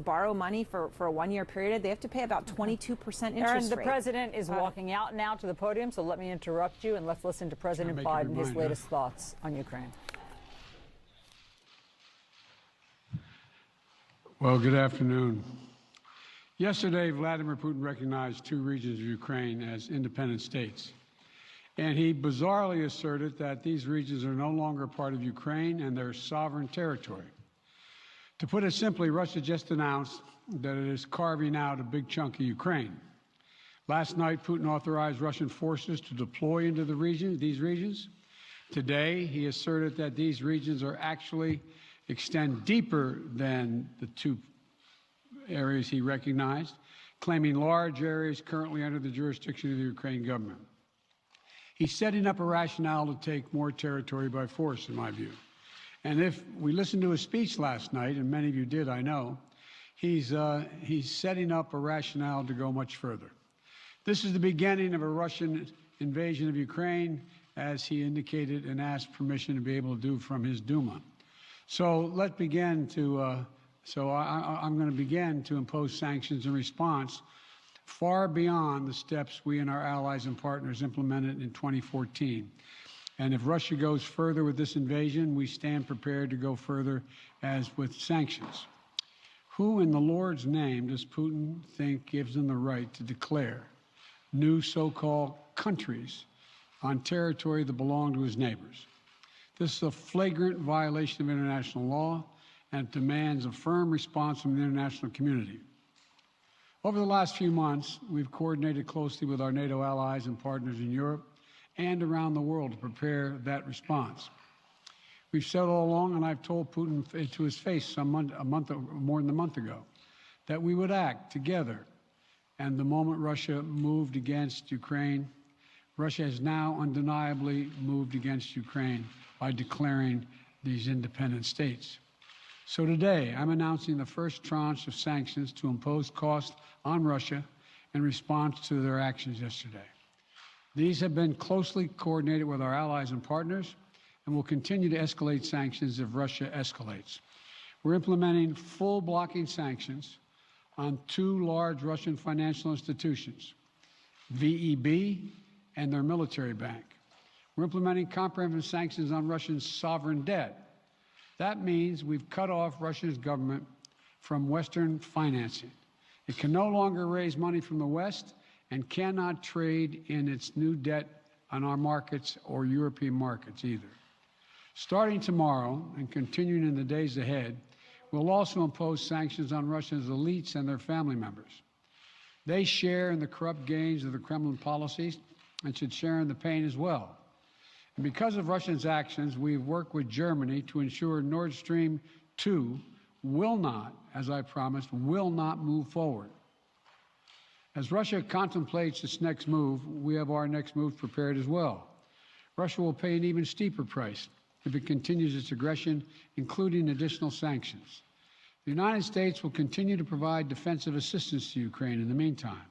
borrow money for a one-year period, they have to pay about 22% interest Aaron, the rate. president is walking out now to the podium, so let me interrupt you and let's listen to President Biden, his latest thoughts on Ukraine. Well, good afternoon. Yesterday, Vladimir Putin recognized two regions of Ukraine as independent states. And he bizarrely asserted that these regions are no longer part of Ukraine and their sovereign territory. To put it simply, Russia just announced that it is carving out a big chunk of Ukraine. Last night, Putin authorized Russian forces to deploy into these regions. Today, he asserted that these regions are actually extend deeper than the two areas he recognized, claiming large areas currently under the jurisdiction of the Ukrainian government. He's setting up a rationale to take more territory by force, in my view. And if we listened to his speech last night, and many of you did, I know, he's setting up a rationale to go much further. This is the beginning of a Russian invasion of Ukraine, as he indicated and asked permission to be able to do from his Duma. So let's begin to, I'm going to begin to impose sanctions in response far beyond the steps we and our allies and partners implemented in 2014. And if Russia goes further with this invasion, we stand prepared to go further as with sanctions. Who in the Lord's name does Putin think gives him the right to declare new so-called countries on territory that belong to his neighbors? This is a flagrant violation of international law and demands a firm response from the international community. Over the last few months, we've coordinated closely with our NATO allies and partners in Europe and around the world to prepare that response. We've said all along, and I've told Putin to his face more than a month ago, that we would act together. And the moment Russia moved against Ukraine, Russia has now undeniably moved against Ukraine by declaring these independent states. So today, I'm announcing the first tranche of sanctions to impose costs on Russia in response to their actions yesterday. These have been closely coordinated with our allies and partners and will continue to escalate sanctions if Russia escalates. We're implementing full blocking sanctions on two large Russian financial institutions, VEB and their military bank. We're implementing comprehensive sanctions on Russia's sovereign debt. That means we've cut off Russia's government from Western financing. It can no longer raise money from the West and cannot trade in its new debt on our markets or European markets either. Starting tomorrow and continuing in the days ahead, we'll also impose sanctions on Russia's elites and their family members. They share in the corrupt gains of the Kremlin policies and should share in the pain as well. And because of Russia's actions, we've worked with Germany to ensure Nord Stream 2 will not, as I promised, will not move forward. As Russia contemplates its next move, we have our next move prepared as well. Russia will pay an even steeper price if it continues its aggression, including additional sanctions. The United States will continue to provide defensive assistance to Ukraine in the meantime,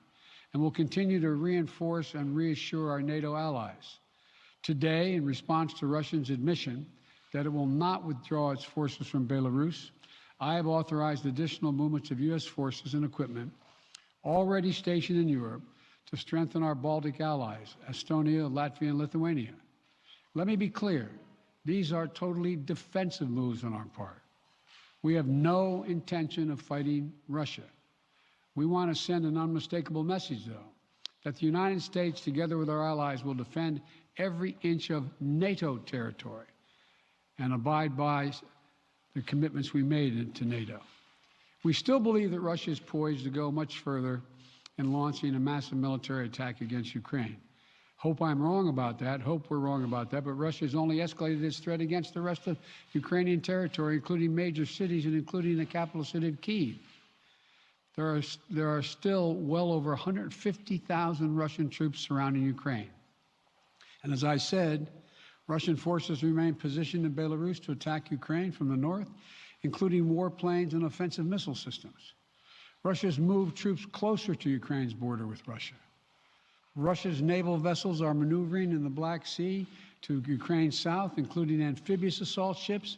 and will continue to reinforce and reassure our NATO allies. Today, in response to Russia's admission that it will not withdraw its forces from Belarus, I have authorized additional movements of U.S. forces and equipment already stationed in Europe to strengthen our Baltic allies, Estonia, Latvia, and Lithuania. Let me be clear, these are totally defensive moves on our part. We have no intention of fighting Russia. We want to send an unmistakable message, though, that the United States, together with our allies, will defend every inch of NATO territory and abide by the commitments we made to NATO. We still believe that Russia is poised to go much further in launching a massive military attack against Ukraine. Hope I'm wrong about that. Hope we're wrong about that. But Russia has only escalated its threat against the rest of Ukrainian territory, including major cities and including the capital city of Kyiv. There are still well over 150,000 Russian troops surrounding Ukraine. And as I said, Russian forces remain positioned in Belarus to attack Ukraine from the north, including warplanes and offensive missile systems. Russia's moved troops closer to Ukraine's border with Russia. Russia's naval vessels are maneuvering in the Black Sea to Ukraine's south, including amphibious assault ships,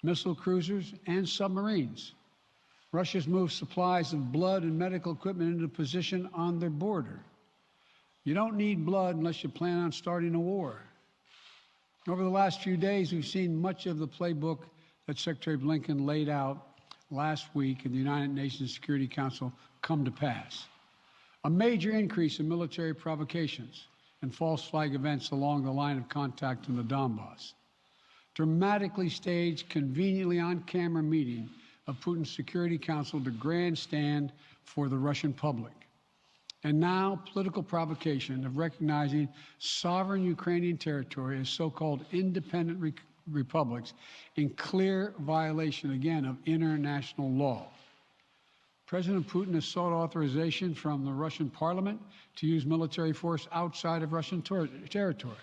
missile cruisers, and submarines. Russia's moved supplies of blood and medical equipment into position on their border. You don't need blood unless you plan on starting a war. Over the last few days, we've seen much of the playbook that Secretary Blinken laid out last week in the United Nations Security Council come to pass. A major increase in military provocations and false flag events along the line of contact in the Donbass. Dramatically staged, conveniently on-camera meeting of Putin's Security Council to grandstand for the Russian public. And now political provocation of recognizing sovereign Ukrainian territory as so-called independent republics in clear violation, again, of international law. President Putin has sought authorization from the Russian parliament to use military force outside of Russian territory.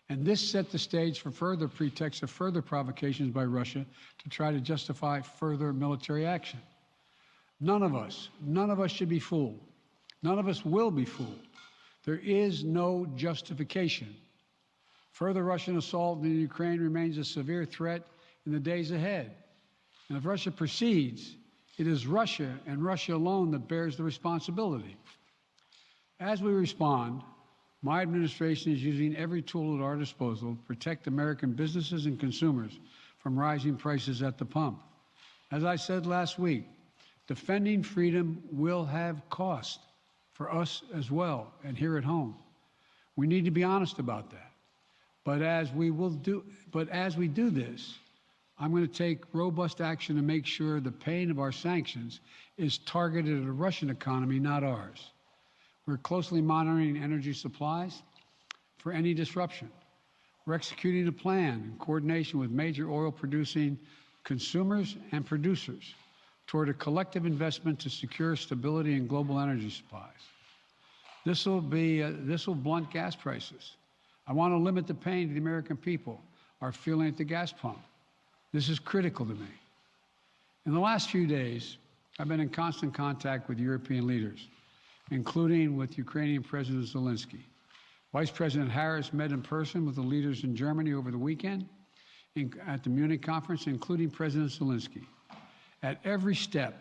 And this set the stage for further pretexts of further provocations by Russia to try to justify further military action. None of us should be fooled. None of us will be fooled. There is no justification. Further Russian assault in Ukraine remains a severe threat in the days ahead. And if Russia proceeds, it is Russia and Russia alone that bears the responsibility. As we respond, my administration is using every tool at our disposal to protect American businesses and consumers from rising prices at the pump. As I said last week, defending freedom will have cost for us as well and here at home. We need to be honest about that. But as we do this, I'm going to take robust action to make sure the pain of our sanctions is targeted at the Russian economy, not ours. We're closely monitoring energy supplies for any disruption. We're executing a plan in coordination with major oil-producing consumers and producers toward a collective investment to secure stability in global energy supplies. This will blunt gas prices. I want to limit the pain to the American people are feeling at the gas pump. This is critical to me. In the last few days, I've been in constant contact with European leaders, including with Ukrainian President Zelensky. Vice President Harris met in person with the leaders in Germany over the weekend at the Munich conference, including President Zelensky. At every step,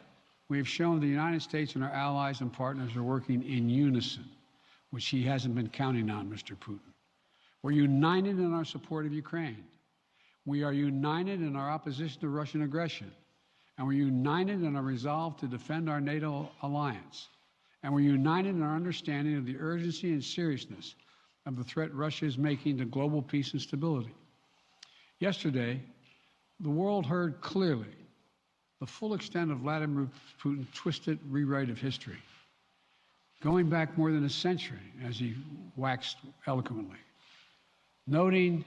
we have shown the United States and our allies and partners are working in unison, which he hasn't been counting on, Mr. Putin. We're united in our support of Ukraine. We are united in our opposition to Russian aggression. And we're united in our resolve to defend our NATO alliance. And we're united in our understanding of the urgency and seriousness of the threat Russia is making to global peace and stability. Yesterday, the world heard clearly the full extent of Vladimir Putin's twisted rewrite of history, going back more than a century, as he waxed eloquently, noting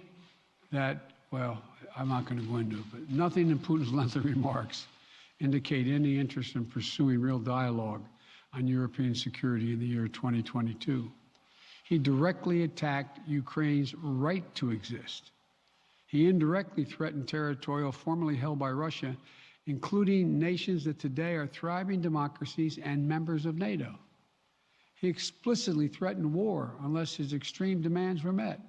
that, well, I'm not going to go into it, but nothing in Putin's lengthy remarks indicate any interest in pursuing real dialogue on European security in the year 2022. He directly attacked Ukraine's right to exist. He indirectly threatened territory formerly held by Russia, including nations that today are thriving democracies and members of NATO. He explicitly threatened war unless his extreme demands were met.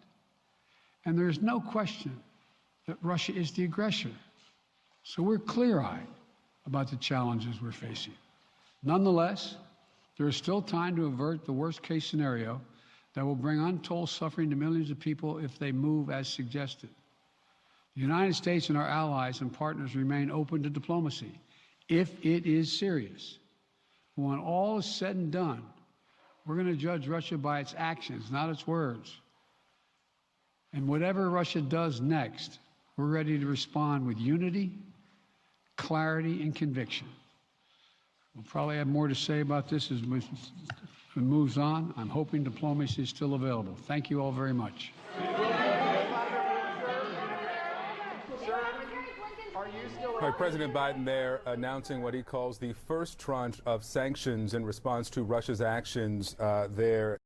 And there is no question that Russia is the aggressor. So we're clear-eyed about the challenges we're facing. Nonetheless, there is still time to avert the worst-case scenario that will bring untold suffering to millions of people if they move as suggested. The United States and our allies and partners remain open to diplomacy if it is serious. When all is said and done, we're going to judge Russia by its actions, not its words. And whatever Russia does next, we're ready to respond with unity, clarity, and conviction. We'll probably have more to say about this as it moves on. I'm hoping diplomacy is still available. Thank you all very much. Right, President Biden there announcing what he calls the first tranche of sanctions in response to Russia's actions there.